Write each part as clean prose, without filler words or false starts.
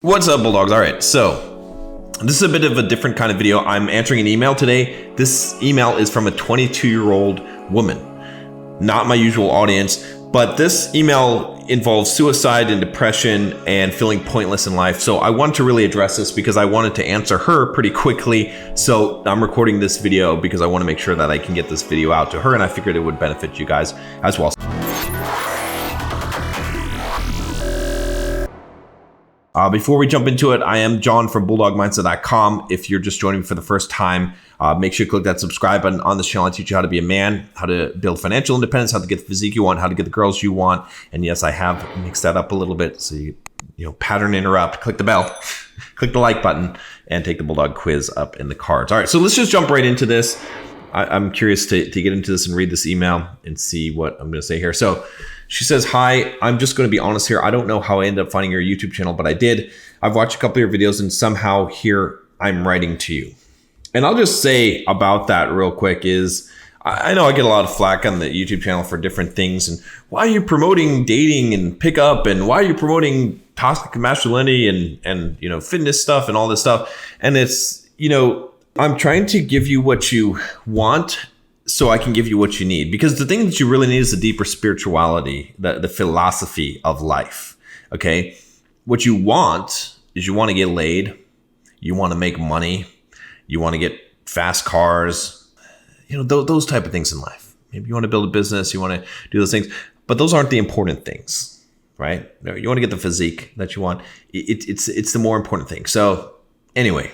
What's up, Bulldogs? All right, so this is a bit of a different kind of video. I'm answering an email today. This email is from a 22-year-old woman, not my usual audience, but this email involves suicide and depression and feeling pointless in life. So I wanted to really address this because I wanted to answer her pretty quickly. So I'm recording this video because I want to make sure that I can get this video out to her, and I figured it would benefit you guys as well. Before we jump into it, I am John from BulldogMindset.com. If you're just joining me for the first time, make sure you click that subscribe button on this channel. I teach you how to be a man, how to build financial independence, how to get the physique you want, how to get the girls you want. And yes, I have mixed that up a little bit. So you pattern interrupt, click the bell, click the like button, and take the Bulldog quiz up in the cards. All right, so let's just jump right into this. I'm curious to get into this and read this email and see what I'm going to say here. So she says, hi, I'm just going to be honest here. I don't know how I ended up finding your YouTube channel, but I did. I've watched a couple of your videos and somehow here I'm writing to you. And I'll just say about that real quick is I know I get a lot of flack on the YouTube channel for different things. And why are you promoting dating and pickup? And why are you promoting toxic masculinity and fitness stuff and all this stuff? And it's, I'm trying to give you what you want so I can give you what you need. Because the thing that you really need is a deeper spirituality, the philosophy of life, okay? What you want is you want to get laid, you want to make money, you want to get fast cars, those type of things in life. Maybe you want to build a business, you want to do those things, but those aren't the important things, right? No, you want to get the physique that you want. It's the more important thing. So anyway,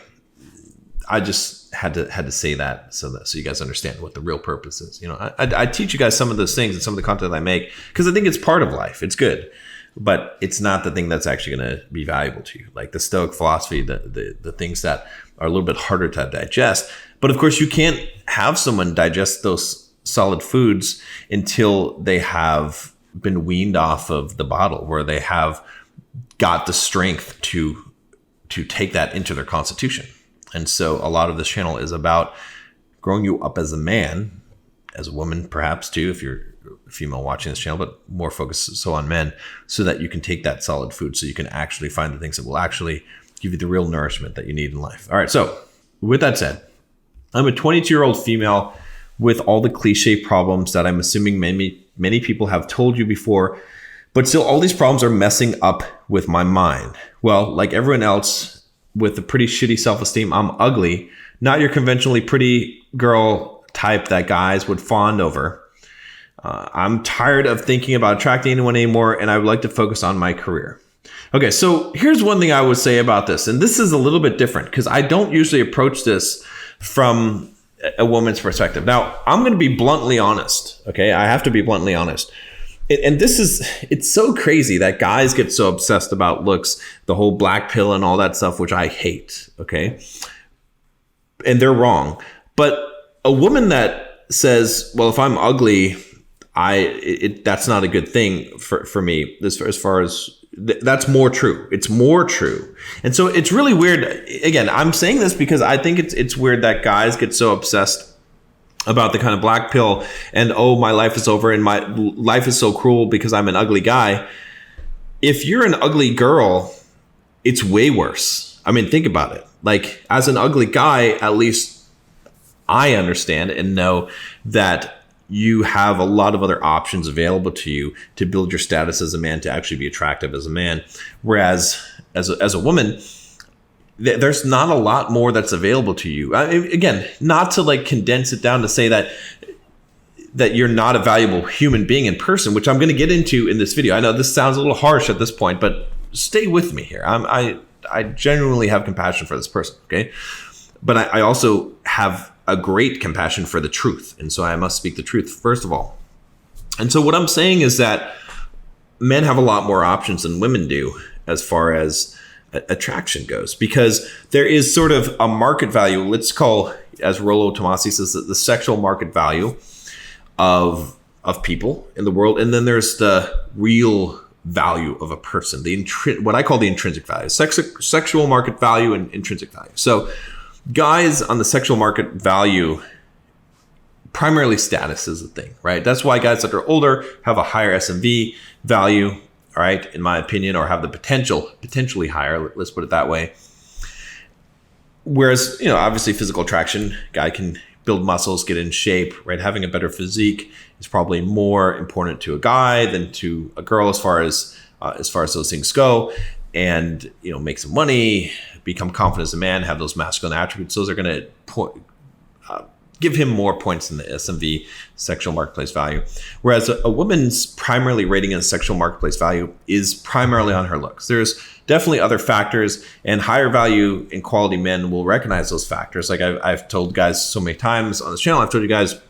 I just had to say that so you guys understand what the real purpose is. I teach you guys some of those things and some of the content I make because I think it's part of life. It's good, but it's not the thing that's actually going to be valuable to you. Like the Stoic philosophy, the things that are a little bit harder to digest. But of course, you can't have someone digest those solid foods until they have been weaned off of the bottle, where they have got the strength to take that into their constitution. And so a lot of this channel is about growing you up as a man, as a woman, perhaps too, if you're a female watching this channel, but more focused so on men, so that you can take that solid food, so you can actually find the things that will actually give you the real nourishment that you need in life. All right. So with that said, I'm a 22-year-old female with all the cliche problems that I'm assuming many people have told you before, but still all these problems are messing up with my mind. Well, like everyone else, with a pretty shitty self-esteem, I'm ugly, not your conventionally pretty girl type that guys would fawn over. I'm tired of thinking about attracting anyone anymore, and I would like to focus on my career. Okay, so here's one thing I would say about this, and this is a little bit different because I don't usually approach this from a woman's perspective. Now, I'm going to be bluntly honest, okay? I have to be bluntly honest. And it's so crazy that guys get so obsessed about looks, the whole black pill and all that stuff, which I hate, okay? And they're wrong. But a woman that says, well, if I'm ugly, that's not a good thing for me, as far as, that's more true. It's more true. And so it's really weird. Again, I'm saying this because I think it's weird that guys get so obsessed about the kind of black pill and, oh, my life is over and my life is so cruel because I'm an ugly guy. If you're an ugly girl, it's way worse. I mean, think about it. Like, as an ugly guy, at least I understand and know that you have a lot of other options available to you to build your status as a man, to actually be attractive as a man. Whereas as a woman, there's not a lot more that's available to you. Again, not to like condense it down to say that you're not a valuable human being in person, which I'm going to get into in this video. I know this sounds a little harsh at this point, but stay with me here. I genuinely have compassion for this person, okay? But I also have a great compassion for the truth. And so I must speak the truth, first of all. And so what I'm saying is that men have a lot more options than women do as far as attraction goes, because there is sort of a market value, let's call, as Rollo Tomassi says, the sexual market value of people in the world. And then there's the real value of a person, what I call the intrinsic value, sexual market value and intrinsic value. So guys on the sexual market value, primarily status is a thing, right? That's why guys that are older have a higher SMV value all right, in my opinion, or have the potentially higher, let's put it that way. Whereas, obviously physical attraction, guy can build muscles, get in shape, right? Having a better physique is probably more important to a guy than to a girl as far as those things go. And, make some money, become confident as a man, have those masculine attributes. Those are going to give him more points in the SMV, sexual marketplace value. Whereas a woman's primarily rating in sexual marketplace value is primarily on her looks. There's definitely other factors, and higher value and quality men will recognize those factors. Like I've told guys so many times on this channel, I've told you guys,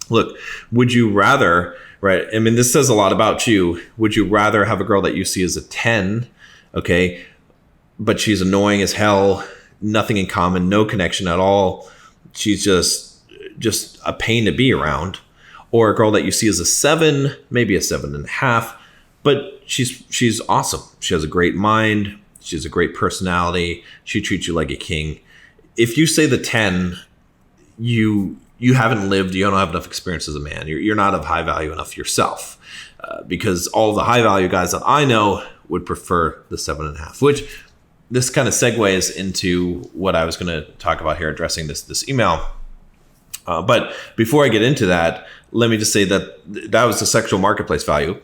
look, would you rather, right? I mean, this says a lot about you. Would you rather have a girl that you see as a 10, okay, but she's annoying as hell, nothing in common, no connection at all, she's just a pain to be around, or a girl that you see as a 7, maybe a 7.5, but she's awesome. She has a great mind. She has a great personality. She treats you like a king. If you say the 10, you haven't lived. You don't have enough experience as a man. You're not of high value enough yourself, because all the high value guys that I know would prefer the 7.5. Which this kind of segues into what I was going to talk about here, addressing this email. But before I get into that, let me just say that was the sexual marketplace value.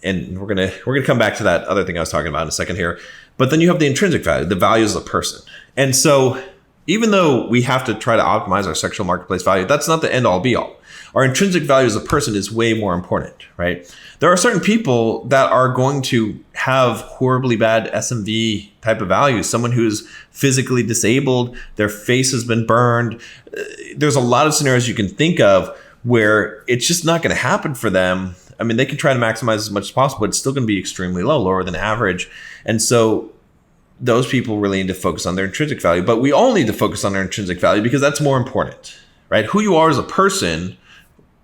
And we're gonna come back to that other thing I was talking about in a second here. But then you have the intrinsic value, the value as a person. And so even though we have to try to optimize our sexual marketplace value, that's not the end all be all. Our intrinsic value as a person is way more important, right? There are certain people that are going to have horribly bad SMV type of values. Someone who's physically disabled, their face has been burned. There's a lot of scenarios you can think of where it's just not going to happen for them. I mean, they can try to maximize as much as possible, but it's still going to be extremely low, lower than average. And so those people really need to focus on their intrinsic value. But we all need to focus on their intrinsic value because that's more important, right? Who you are as a person,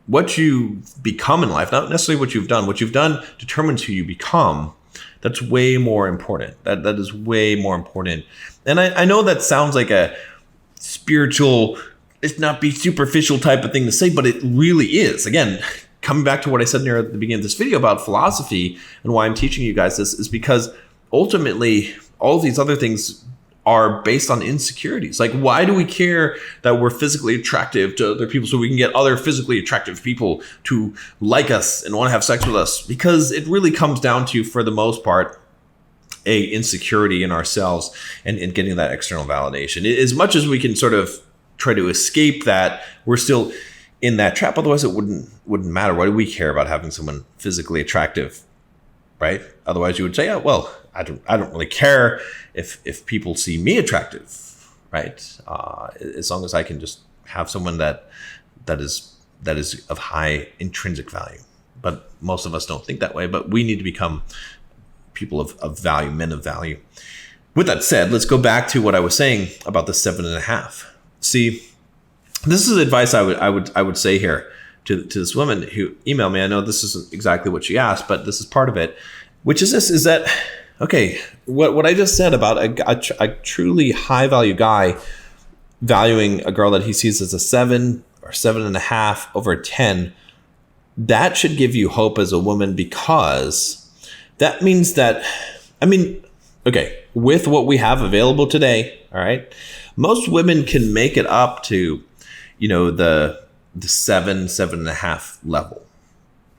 what you become in life, not necessarily what you've done. What you've done determines who you become. That's way more important. That is way more important. And I know that sounds like a spiritual, it's not be superficial type of thing to say, but it really is. Again, coming back to what I said near the beginning of this video about philosophy and why I'm teaching you guys this is because ultimately all of these other things are based on insecurities. Like, why do we care that we're physically attractive to other people so we can get other physically attractive people to like us and want to have sex with us? Because it really comes down to, for the most part, a insecurity in ourselves and getting that external validation. As much as we can sort of try to escape that, we're still in that trap. Otherwise, it wouldn't matter. Why do we care about having someone physically attractive, right? Otherwise, you would say, "Oh, well, I don't really care if people see me attractive, right? As long as I can just have someone that is of high intrinsic value." But most of us don't think that way. But we need to become people of value, men of value. With that said, let's go back to what I was saying about the 7.5. See, this is advice I would say here to this woman who emailed me. I know this isn't exactly what she asked, but this is part of it, which is this: is that okay? What I just said about a truly high value guy valuing a girl that he sees as a 7 or 7.5 over a 10, that should give you hope as a woman, because that means that, I mean, okay, with what we have available today, all right, most women can make it up to, the 7.5 level.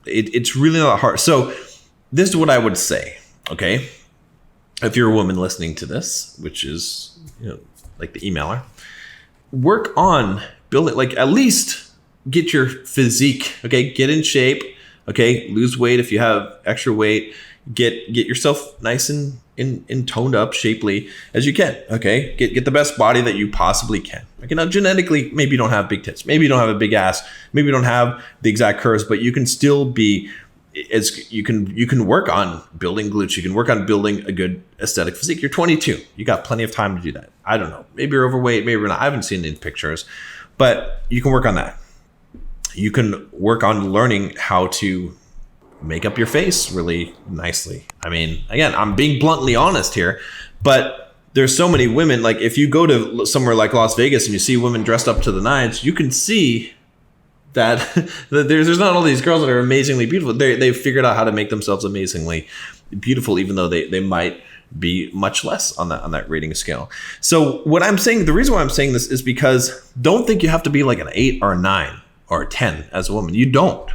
It's really not hard. So this is what I would say, okay? If you're a woman listening to this, which is, like the emailer, work on building, like, at least get your physique, okay? Get in shape, okay? Lose weight if you have extra weight. Get yourself nice and toned up, shapely as you can, okay? Get the best body that you possibly can. Okay, now genetically, maybe you don't have big tits, maybe you don't have a big ass, maybe you don't have the exact curves, but you can still be, you can work on building glutes, you can work on building a good aesthetic physique. You're 22, you got plenty of time to do that. I don't know, maybe you're overweight, maybe you're not. I haven't seen any pictures, but you can work on that. You can work on learning how to make up your face really nicely. I mean, again, I'm being bluntly honest here, but there's so many women, like if you go to somewhere like Las Vegas and you see women dressed up to the nines, you can see that there's not all these girls that are amazingly beautiful. They've figured out how to make themselves amazingly beautiful, even though they might be much less on that rating scale. So what I'm saying, the reason why I'm saying this is because don't think you have to be like an 8 or a 9 or a 10 as a woman. You don't.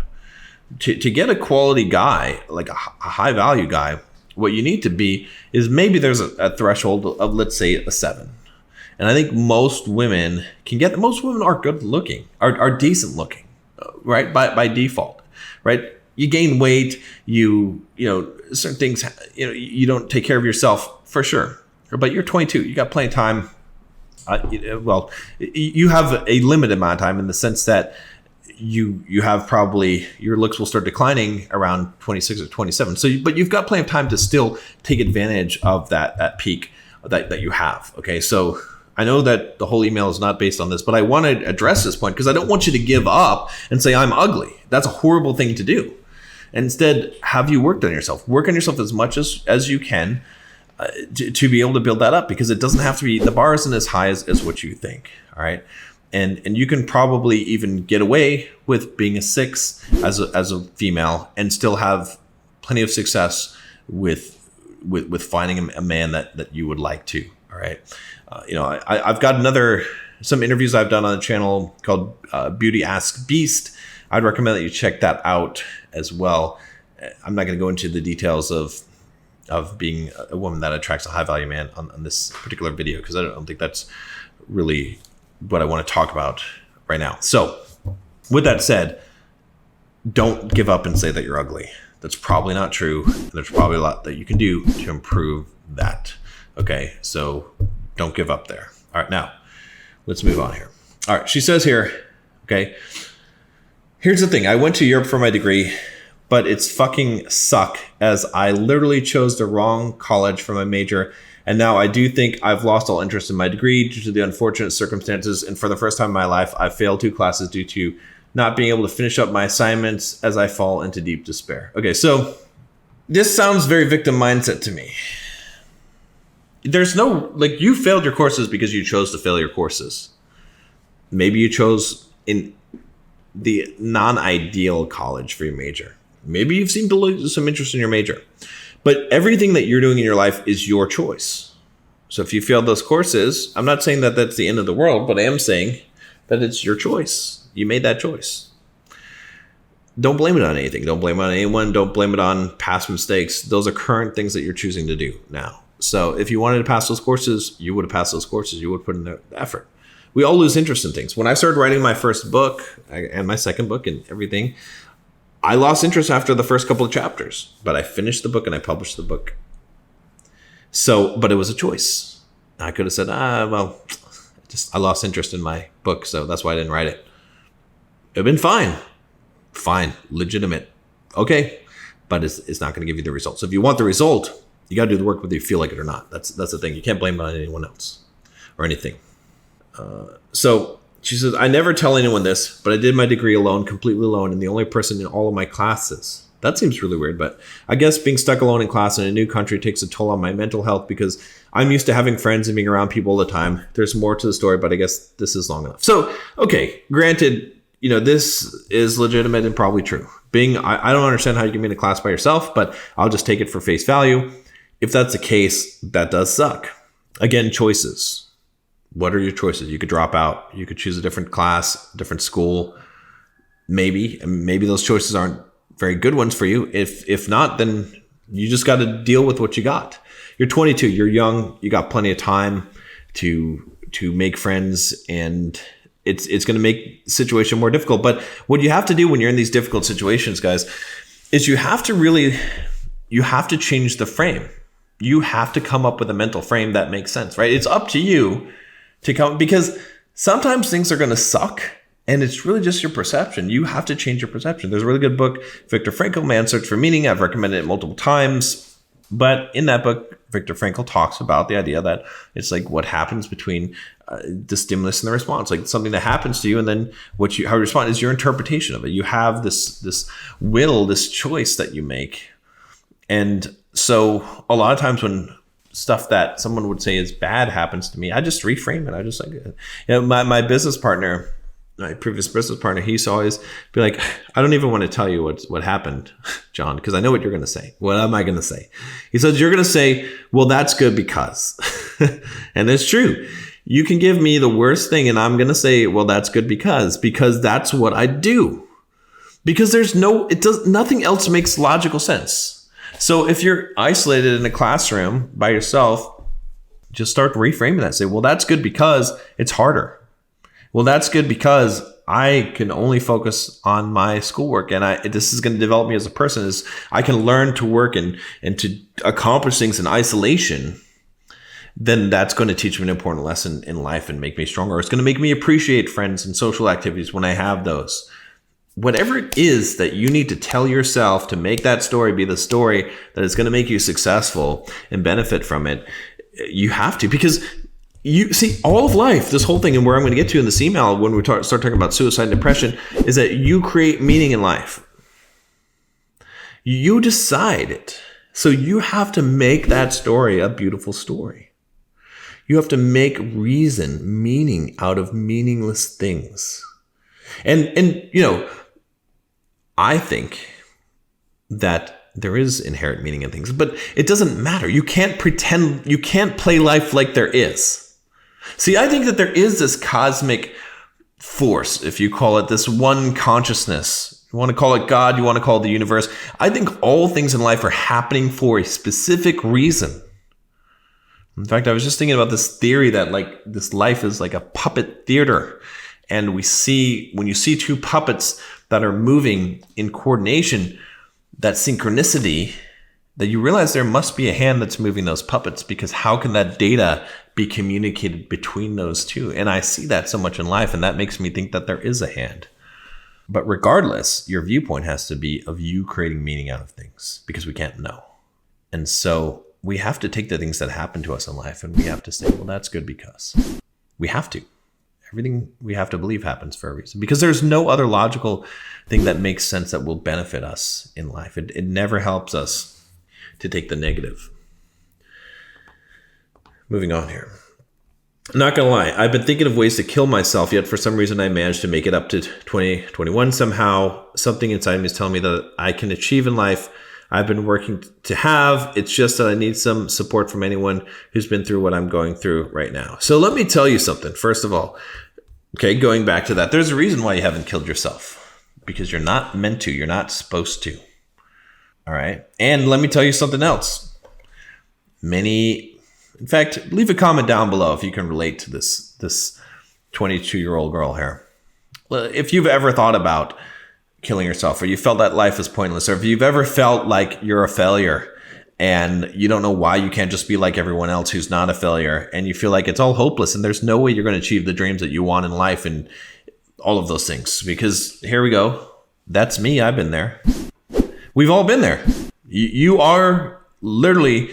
To get a quality guy, like a high value guy, what you need to be is maybe there's a threshold of, let's say, a 7. And I think most women are good looking, are decent looking, right? By default, right? You gain weight, you know, certain things, you know, you don't take care of yourself for sure. But you're 22, you got plenty of time. Well, you have a limited amount of time in the sense that you have probably, your looks will start declining around 26 or 27. So, but you've got plenty of time to still take advantage of that peak that you have. Okay, so I know that the whole email is not based on this, but I want to address this point because I don't want you to give up and say, I'm ugly. That's a horrible thing to do. Instead, have you worked on yourself? Work on yourself as much as you can to be able to build that up, because it doesn't have to be, the bar isn't as high as what you think. All right. And you can probably even get away with being a 6 as a female and still have plenty of success with finding a man that you would like to. All right. You know, I've got some interviews I've done on the channel called Beauty Ask Beast. I'd recommend that you check that out as well. I'm not going to go into the details of being a woman that attracts a high value man on this particular video, because I don't think that's really what I want to talk about right now. So with that said, don't give up and say that you're ugly. That's probably not true. There's probably a lot that you can do to improve that. Okay, so don't give up there. All right, now let's move on here. All right, she says here, okay, here's the thing. I went to Europe for my degree, but it's fucking suck as I literally chose the wrong college for my major. And now I do think I've lost all interest in my degree due to the unfortunate circumstances. And for the first time in my life, I failed 2 classes due to not being able to finish up my assignments as I fall into deep despair. Okay, so this sounds very victim mindset to me. There's no, like, you failed your courses because you chose to fail your courses. Maybe you chose in the non-ideal college for your major. Maybe you've seemed to lose some interest in your major. But everything that you're doing in your life is your choice. So if you failed those courses, I'm not saying that that's the end of the world, but I am saying that it's your choice. You made that choice. Don't blame it on anything. Don't blame it on anyone. Don't blame it on past mistakes. Those are current things that you're choosing to do now. So if you wanted to pass those courses, you would have passed those courses. You would have put in the effort. We all lose interest in things. When I started writing my first book and my second book and everything, I lost interest after the first couple of chapters, but I finished the book and I published the book. So, but it was a choice. I could have said, I lost interest in my book, so that's why I didn't write it. It'd been fine, legitimate. Okay, but it's not going to give you the result. So if you want the result, you got to do the work whether you feel like it or not. That's the thing. You can't blame it on anyone else or anything. So she says, I never tell anyone this, but I did my degree alone, completely alone, and the only person in all of my classes. That seems really weird, but I guess being stuck alone in class in a new country takes a toll on my mental health because I'm used to having friends and being around people all the time. There's more to the story, but I guess this is long enough. So, okay, granted, you know, this is legitimate and probably true. I don't understand how you can be in a class by yourself, but I'll just take it for face value. If that's the case, that does suck. Again, choices. What are your choices? You could drop out. You could choose a different class, different school. Maybe those choices aren't very good ones for you. If not, then you just got to deal with what you got. You're 22. You're young. You got plenty of time to make friends, and it's going to make the situation more difficult. But what you have to do when you're in these difficult situations, guys, is you have to change the frame. You have to come up with a mental frame that makes sense, right? It's up to you to come, because sometimes things are going to suck and it's really just your perception. You have to change your perception. There's a really good book, Viktor Frankl, Man's Search for Meaning. I've recommended it multiple times, but in that book, Viktor Frankl talks about the idea that it's like what happens between the stimulus and the response, like something that happens to you, and then how you respond is your interpretation of it. You have this will, this choice that you make. And so a lot of times when stuff that someone would say is bad happens to me, I just reframe it. I just my business partner, my previous business partner, he used to always be like, I don't even want to tell you what happened, John, because I know what you're going to say. What am I going to say? He says, you're going to say, well, that's good because. And it's true. You can give me the worst thing and I'm going to say, well, that's good because that's what I do. Because nothing else makes logical sense. So if you're isolated in a classroom by yourself, just start reframing that. Say, well, that's good because it's harder. Well, that's good because I can only focus on my schoolwork, and this is going to develop me as a person. Is I can learn to work and to accomplish things in isolation. Then that's going to teach me an important lesson in life and make me stronger. It's going to make me appreciate friends and social activities when I have those. Whatever it is that you need to tell yourself to make that story be the story that is going to make you successful and benefit from it, you have to, because you see, all of life, this whole thing, and where I'm going to get to in this email when we start talking about suicide and depression, is that you create meaning in life. You decide it. So you have to make that story a beautiful story. You have to make meaning out of meaningless things. And I think that there is inherent meaning in things, but it doesn't matter. You can't pretend, you can't play life like there is. See, I think that there is this cosmic force, if you call it this one consciousness. You want to call it God, you want to call it the universe. I think all things in life are happening for a specific reason. In fact, I was just thinking about this theory that this life is like a puppet theater. And when you see two puppets that are moving in coordination, that synchronicity, that you realize there must be a hand that's moving those puppets, because how can that data be communicated between those two? And I see that so much in life, and that makes me think that there is a hand. But regardless, your viewpoint has to be of you creating meaning out of things, because we can't know. And so we have to take the things that happen to us in life and we have to say, well, that's good because. We have to. Everything we have to believe happens for a reason, because there's no other logical thing that makes sense that will benefit us in life. It never helps us to take the negative. Moving on here. I'm not going to lie. I've been thinking of ways to kill myself, yet for some reason I managed to make it up to 2021 somehow. Something inside me is telling me that I can achieve in life I've been working to have. It's just that I need some support from anyone who's been through what I'm going through right now. So let me tell you something. First of all, okay, going back to that, there's a reason why you haven't killed yourself, because you're not meant to. You're not supposed to. All right. And let me tell you something else. In fact, leave a comment down below if you can relate to this 22-year-old girl here. If you've ever thought about killing yourself, or you felt that life is pointless, or if you've ever felt like you're a failure and you don't know why you can't just be like everyone else who's not a failure, and you feel like it's all hopeless and there's no way you're going to achieve the dreams that you want in life and all of those things. Because here we go. That's me. I've been there. We've all been there. You are literally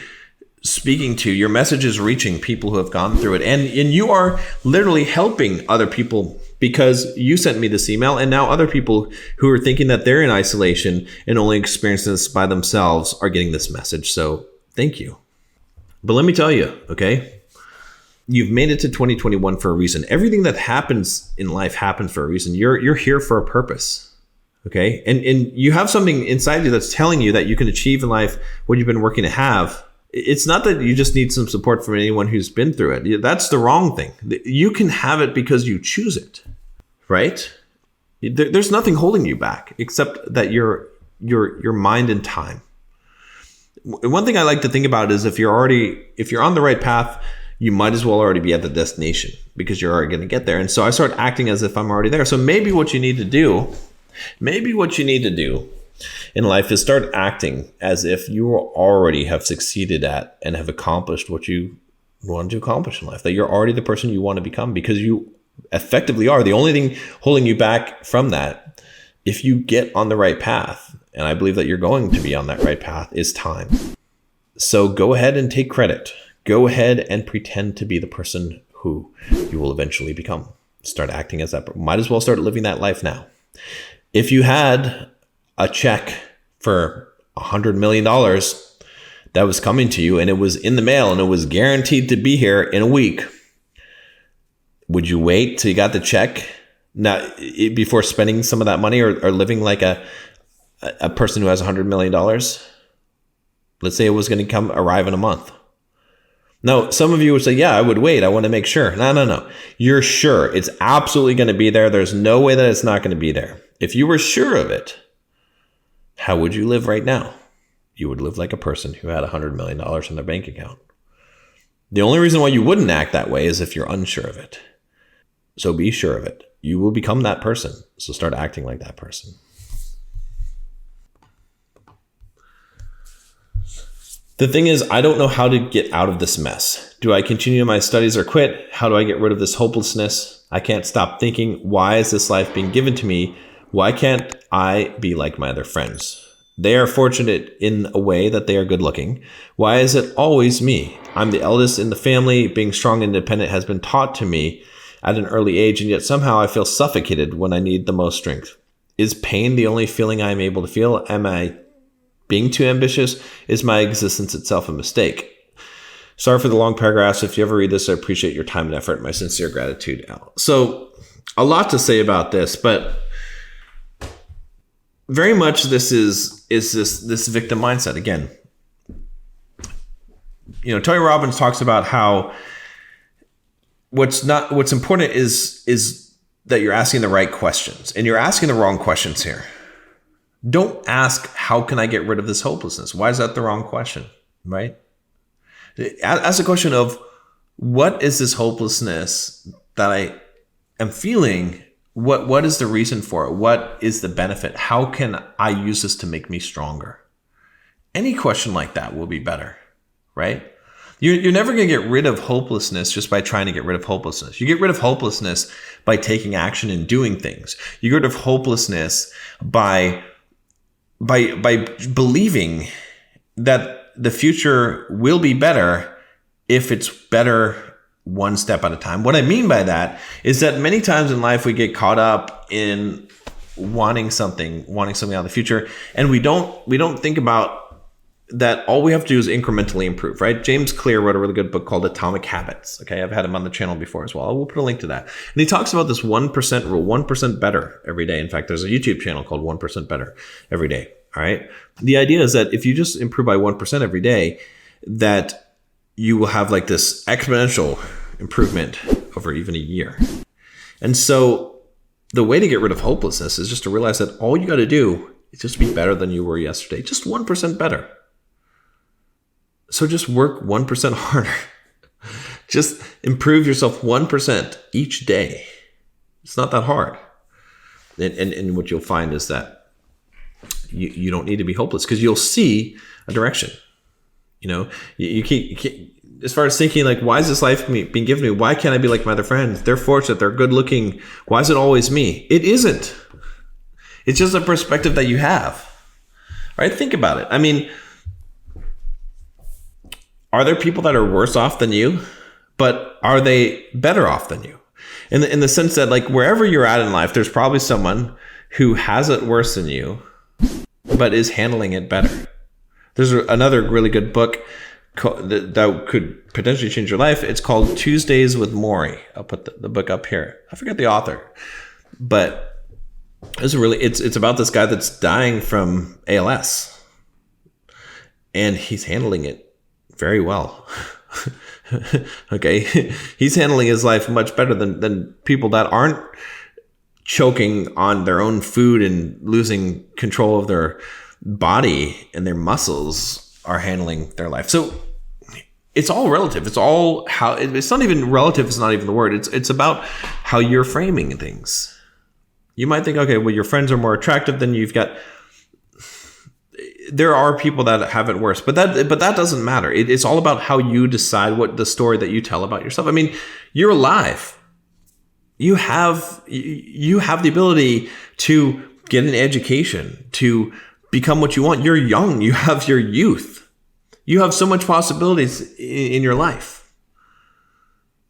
speaking to, your message is reaching people who have gone through it. And you are literally helping other people, because you sent me this email, and now other people who are thinking that they're in isolation and only experiencing this by themselves are getting this message. So thank you. But let me tell you, okay, you've made it to 2021 for a reason. Everything that happens in life happens for a reason. You're here for a purpose. Okay. And you have something inside you that's telling you that you can achieve in life what you've been working to have. It's not that you just need some support from anyone who's been through it. That's the wrong thing. You can have it because you choose it, right? There's nothing holding you back except that your mind and time. One thing I like to think about is if you're on the right path, you might as well already be at the destination, because you're already going to get there. And so I start acting as if I'm already there. So maybe what you need to do in life is start acting as if you already have succeeded at and have accomplished what you want to accomplish in life, that you're already the person you want to become, because you effectively are. The only thing holding you back from that, if you get on the right path, and I believe that you're going to be on that right path, is time. So go ahead and take credit. Go ahead and pretend to be the person who you will eventually become. Start acting as that. Might as well start living that life now. If you had a check for $100 million that was coming to you, and it was in the mail and it was guaranteed to be here in a week, would you wait till you got the check Now, before spending some of that money or living like a person who has $100 million, let's say it was going to arrive in a month. No, some of you would say, yeah, I would wait. I want to make sure. No. You're sure. It's absolutely going to be there. There's no way that it's not going to be there. If you were sure of it, how would you live right now? You would live like a person who had $100 million in their bank account. The only reason why you wouldn't act that way is if you're unsure of it. So be sure of it. You will become that person. So start acting like that person. The thing is, I don't know how to get out of this mess. Do I continue my studies or quit? How do I get rid of this hopelessness? I can't stop thinking, why is this life being given to me? Why can't I be like my other friends? They are fortunate in a way that they are good looking. Why is it always me? I'm the eldest in the family. Being strong and independent has been taught to me at an early age, and yet somehow I feel suffocated when I need the most strength. Is pain the only feeling I am able to feel? Am I being too ambitious? Is my existence itself a mistake? Sorry for the long paragraphs. If you ever read this, I appreciate your time and effort. My sincere gratitude, Al. So a lot to say about this, but very much this is this victim mindset. Again, Tony Robbins talks about how what's important is that you're asking the right questions, and you're asking the wrong questions here. Don't ask, how can I get rid of this hopelessness? Why is that the wrong question, right? Ask the question of, what is this hopelessness that I am feeling? What is the reason for it? What is the benefit? How can I use this to make me stronger? Any question like that will be better, right? You're never going to get rid of hopelessness just by trying to get rid of hopelessness. You get rid of hopelessness by taking action and doing things. You get rid of hopelessness by believing that the future will be better if it's better one step at a time. What I mean by that is that many times in life we get caught up in wanting something out of the future, and we don't think about that all we have to do is incrementally improve, right? James Clear wrote a really good book called Atomic Habits. Okay, I've had him on the channel before as well. I will put a link to that. And he talks about this 1% rule, 1% better every day. In fact, there's a YouTube channel called 1% Better Every Day. All right. The idea is that if you just improve by 1% every day, that you will have like this exponential improvement over even a year. And so the way to get rid of hopelessness is just to realize that all you got to do is just be better than you were yesterday, just 1% better. So just work 1% harder. Just improve yourself 1% each day. It's not that hard. And what you'll find is that you don't need to be hopeless, because you'll see a direction. You keep as far as thinking like, why is this life being given to me? Why can't I be like my other friends? They're fortunate. They're good looking. Why is it always me? It isn't. It's just a perspective that you have. Right? Think about it. I mean, are there people that are worse off than you, but are they better off than you? In the sense that, like, wherever you're at in life, there's probably someone who has it worse than you, but is handling it better. There's another really good book that could potentially change your life. It's called Tuesdays with Morrie. I'll put the book up here. I forget the author, but it's about this guy that's dying from ALS, and he's handling it very well. Okay, he's handling his life much better than people that aren't choking on their own food and losing control of their body and their muscles are handling their life. So it's all relative. It's all how it's not even relative. It's not even the word. It's about how you're framing things. You might think, okay, well, your friends are more attractive than you. There are people that have it worse, but that doesn't matter. It's all about how you decide what the story that you tell about yourself. I mean, you're alive. You have the ability to get an education, to become what you want. You're young. You have your youth. You have so much possibilities in your life.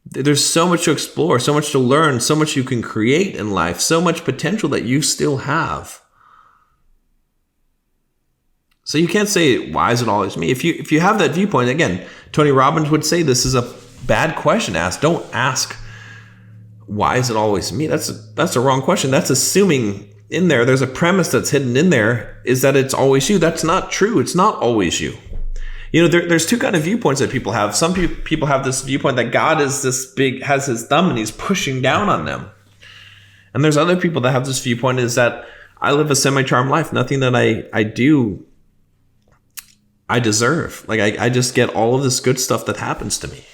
There's so much to explore, so much to learn, so much you can create in life, so much potential that you still have. So you can't say, why is it always me? If you have that viewpoint, again, Tony Robbins would say this is a bad question to ask. Don't ask, why is it always me? That's a wrong question. That's assuming in there's a premise that's hidden in there is that it's always you. That's not true. It's not always you. There's two kind of viewpoints that people have. Some people have this viewpoint that God is this big, has his thumb and he's pushing down on them. And there's other people that have this viewpoint is that I live a semi-charmed life. Nothing that I do, I deserve. Like I just get all of this good stuff that happens to me.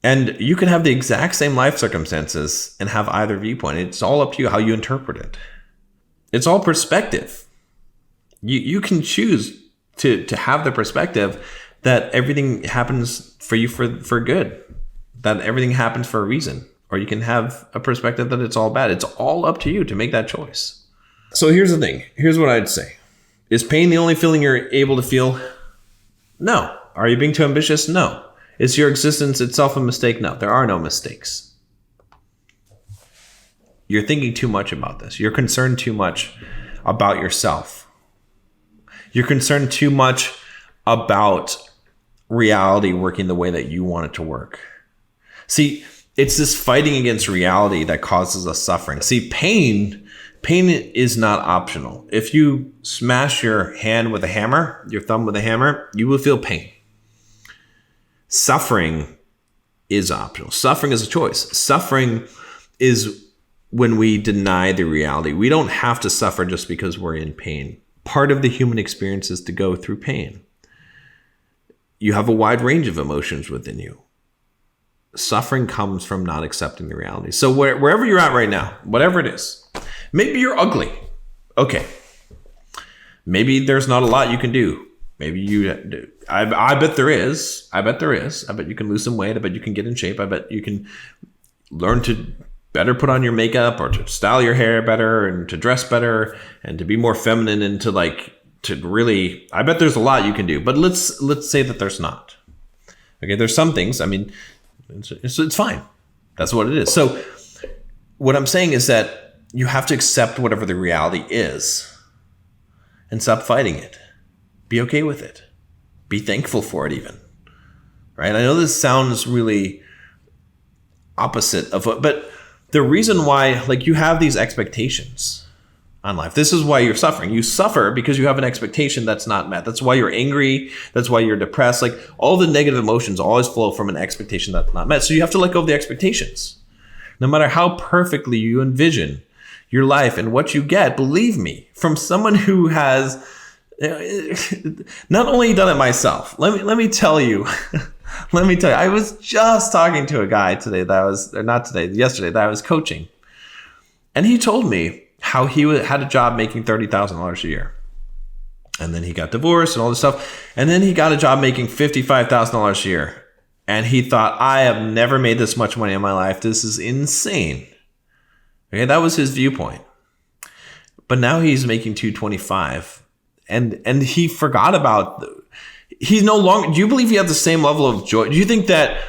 And you can have the exact same life circumstances and have either viewpoint. It's all up to you how you interpret it. It's all perspective. You can choose to have the perspective that everything happens for you for good, that everything happens for a reason. Or you can have a perspective that it's all bad. It's all up to you to make that choice. So here's the thing. Here's what I'd say. Is pain the only feeling you're able to feel? No. Are you being too ambitious? No. Is your existence itself a mistake? No. There are no mistakes. You're thinking too much about this. You're concerned too much about yourself. You're concerned too much about reality working the way that you want it to work. See, it's this fighting against reality that causes us suffering. See, pain is not optional. If you smash your hand with a hammer, your thumb with a hammer, you will feel pain. Suffering is optional. Suffering is a choice. Suffering is when we deny the reality. We don't have to suffer just because we're in pain. Part of the human experience is to go through pain. You have a wide range of emotions within you. Suffering comes from not accepting the reality. So wherever you're at right now, whatever it is, maybe you're ugly. Okay. Maybe there's not a lot you can do. Maybe you do. I bet there is. I bet you can lose some weight. I bet you can get in shape. I bet you can learn to better put on your makeup or to style your hair better and to dress better and to be more feminine and to really, I bet there's a lot you can do. But let's say that there's not. Okay, there's some things, it's fine. That's what it is. So what I'm saying is that you have to accept whatever the reality is and stop fighting it. Be okay with it. Be thankful for it even. Right? I know this sounds really opposite of but the reason why you have these expectations on life, this is why you're suffering. You suffer because you have an expectation that's not met. That's why you're angry. That's why you're depressed. All the negative emotions always flow from an expectation that's not met. So you have to let go of the expectations. No matter how perfectly you envision your life and what you get, believe me, from someone who has not only done it myself. Let me tell you. I was just talking to a guy yesterday that I was coaching. And he told me how he had a job making $30,000 a year. And then he got divorced and all this stuff. And then he got a job making $55,000 a year. And he thought, I have never made this much money in my life. This is insane. Okay, that was his viewpoint. But now he's making $225. And he forgot about, he's no longer, do you believe he had the same level of joy? Do you think that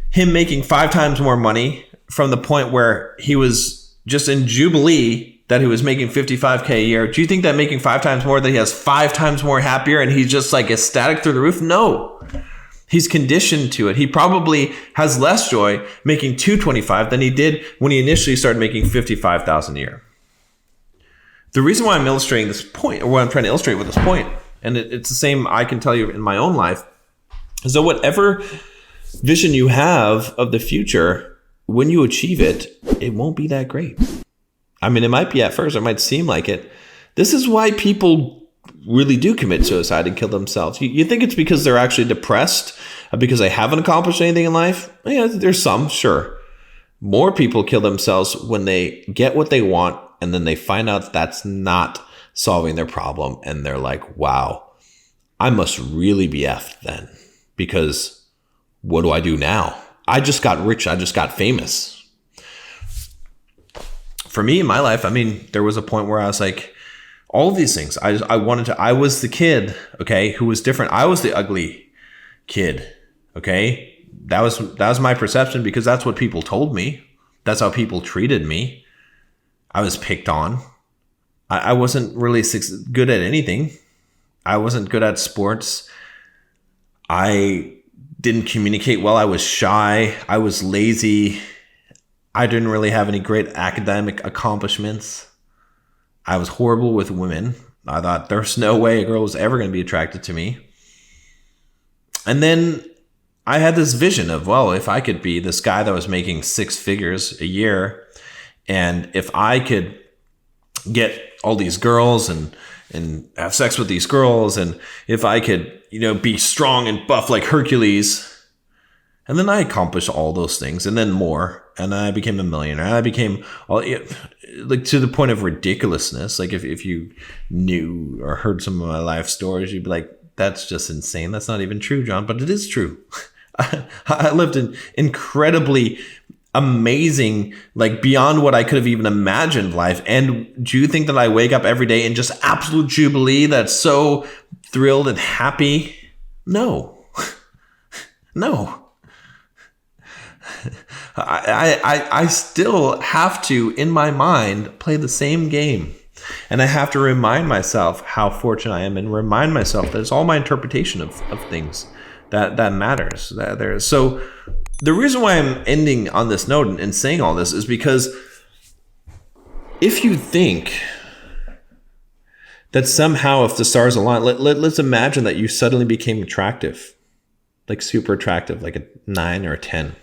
him making 5 times more money from the point where he was just in jubilee that he was making $55K a year, do you think that making 5 times more, that he has 5 times more happier and he's just ecstatic through the roof? No. He's conditioned to it. He probably has less joy making $225 than he did when he initially started making $55,000 a year. The reason why I'm illustrating this point, or what I'm trying to illustrate with this point, and it's the same I can tell you in my own life, is that whatever vision you have of the future, when you achieve it, it won't be that great. It might be at first, it might seem like it. This is why people really do commit suicide and kill themselves. You think it's because they're actually depressed, because they haven't accomplished anything in life? Yeah, there's some, sure. More people kill themselves when they get what they want and then they find out that's not solving their problem. And they're like, wow, I must really be effed then, because what do I do now? I just got rich. I just got famous. For me in my life, there was a point where I was like, all of these things, I was the kid, okay, who was different. I was the ugly kid, okay? That was my perception because that's what people told me. That's how people treated me. I was picked on. I wasn't really good at anything. I wasn't good at sports. I didn't communicate well. I was shy. I was lazy. I didn't really have any great academic accomplishments. I was horrible with women. I thought there's no way a girl was ever going to be attracted to me. And then I had this vision of, well, if I could be this guy that was making 6 figures a year, and if I could get all these girls and have sex with these girls, and if I could, be strong and buff like Hercules, and then I accomplished all those things and then more, and I became a millionaire. I became like to the point of ridiculousness. Like if you knew or heard some of my life stories, you'd be like, that's just insane. That's not even true, John, but it is true. I lived an incredibly amazing, like beyond what I could have even imagined life. And do you think that I wake up every day in just absolute jubilee, that's so thrilled and happy? No. No. I still have to, in my mind, play the same game. And I have to remind myself how fortunate I am, and remind myself that it's all my interpretation of things that matters. So the reason why I'm ending on this note and saying all this is because if you think that somehow if the stars align, let's imagine that you suddenly became attractive, like super attractive, like a 9 or a 10.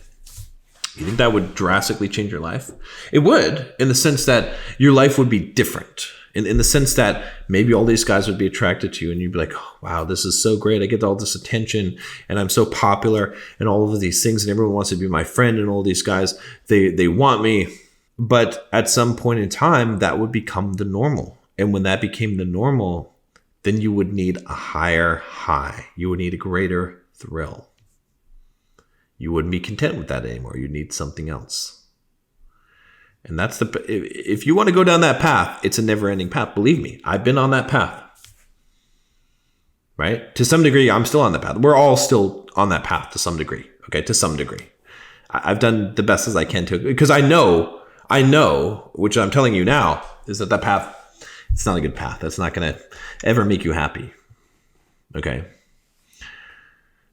You think that would drastically change your life? It would, in the sense that your life would be different. In the sense that maybe all these guys would be attracted to you, and you'd be like, oh, wow, this is so great. I get all this attention, and I'm so popular, and all of these things, and everyone wants to be my friend, and all these guys, they want me. But at some point in time, that would become the normal. And when that became the normal, then you would need a higher high. You would need a greater thrill. You wouldn't be content with that anymore. You'd need something else. And that's if you want to go down that path, it's a never ending path. Believe me, I've been on that path, right? To some degree, I'm still on that path. We're all still on that path to some degree. Okay. To some degree, I've done the best as I can to, because I know, which I'm telling you now, is that path, it's not a good path. That's not going to ever make you happy. Okay.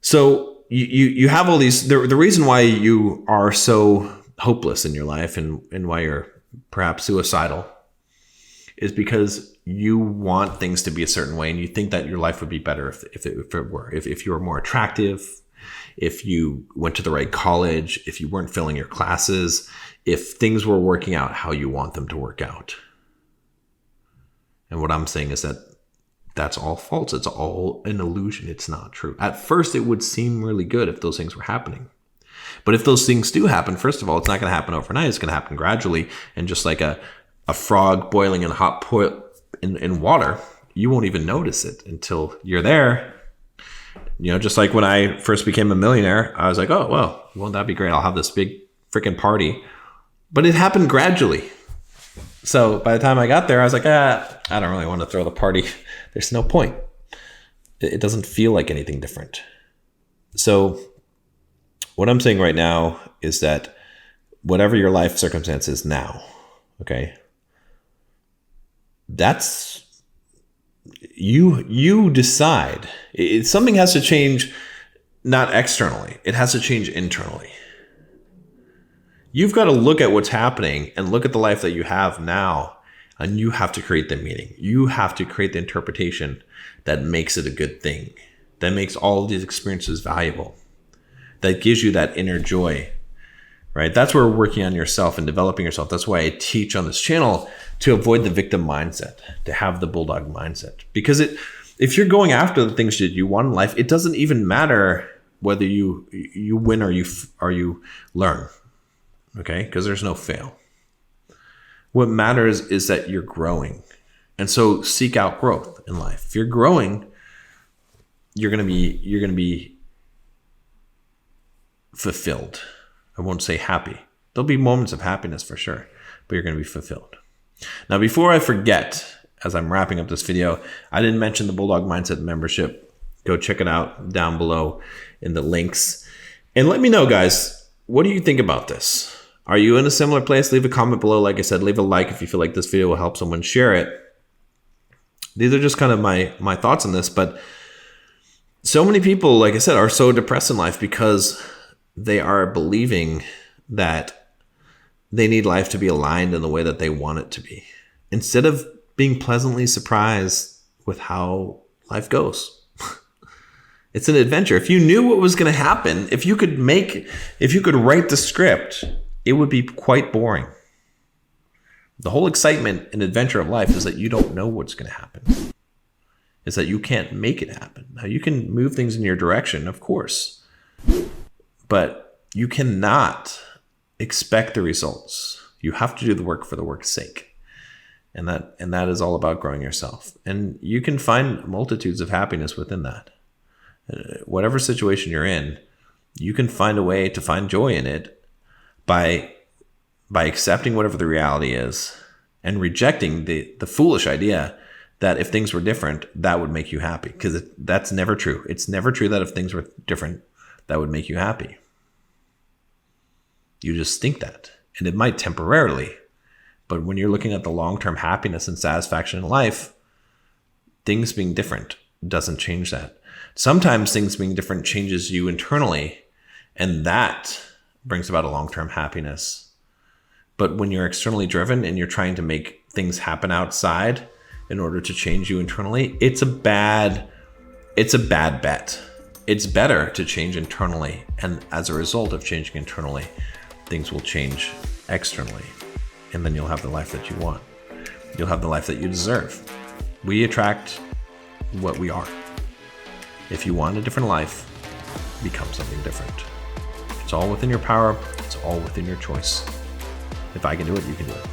So you have all these, the reason why you are so hopeless in your life and why you're perhaps suicidal is because you want things to be a certain way, and you think that your life would be better if you were more attractive, if you went to the right college, if you weren't failing your classes, if things were working out how you want them to work out. And what I'm saying is that that's all false. It's all an illusion. It's not true. At first, it would seem really good if those things were happening. But if those things do happen, first of all, it's not going to happen overnight. It's going to happen gradually. And just like a frog boiling in hot in water, you won't even notice it until you're there. Just like when I first became a millionaire, I was like, oh, well, won't that be great? I'll have this big freaking party. But it happened gradually. So by the time I got there, I was like, I don't really want to throw the party. There's no point. It doesn't feel like anything different. So what I'm saying right now is that whatever your life circumstance is now, okay, that's you decide. Something has to change, not externally. It has to change internally. You've got to look at what's happening and look at the life that you have now, and you have to create the meaning. You have to create the interpretation that makes it a good thing, that makes all of these experiences valuable, that gives you that inner joy, right? That's where we're working on yourself and developing yourself. That's why I teach on this channel to avoid the victim mindset, to have the bulldog mindset. Because if you're going after the things that you want in life, it doesn't even matter whether you win or you learn, okay? Because there's no fail. What matters is that you're growing. And so seek out growth in life. If you're growing, you're going to be fulfilled. I won't say happy. There'll be moments of happiness for sure, but you're going to be fulfilled. Now, before I forget, as I'm wrapping up this video, I didn't mention the Bulldog Mindset membership. Go check it out down below in the links. And let me know, guys, what do you think about this? Are you in a similar place? Leave a comment below. Like I said, leave a like if you feel like this video will help someone. Share it. These are just kind of my thoughts on this, but so many people, like I said, are so depressed in life because they are believing that they need life to be aligned in the way that they want it to be, instead of being pleasantly surprised with how life goes. It's an adventure. If you knew what was going to happen, if you could write the script, it would be quite boring. The whole excitement and adventure of life is that you don't know what's going to happen. Is that you can't make it happen. Now, you can move things in your direction, of course, but you cannot expect the results. You have to do the work for the work's sake. And that is all about growing yourself. And you can find multitudes of happiness within that. Whatever situation you're in, you can find a way to find joy in it by accepting whatever the reality is and rejecting the foolish idea that if things were different, that would make you happy. Because that's never true. It's never true that if things were different, that would make you happy. You just think that. And it might temporarily. But when you're looking at the long-term happiness and satisfaction in life, things being different doesn't change that. Sometimes things being different changes you internally, and that brings about a long-term happiness. But when you're externally driven and you're trying to make things happen outside in order to change you internally, it's a bad bet. It's better to change internally, and as a result of changing internally, things will change externally, and then you'll have the life that you want. You'll have the life that you deserve. We attract what we are. If you want a different life, become something different. It's all within your power. It's all within your choice. If I can do it, you can do it.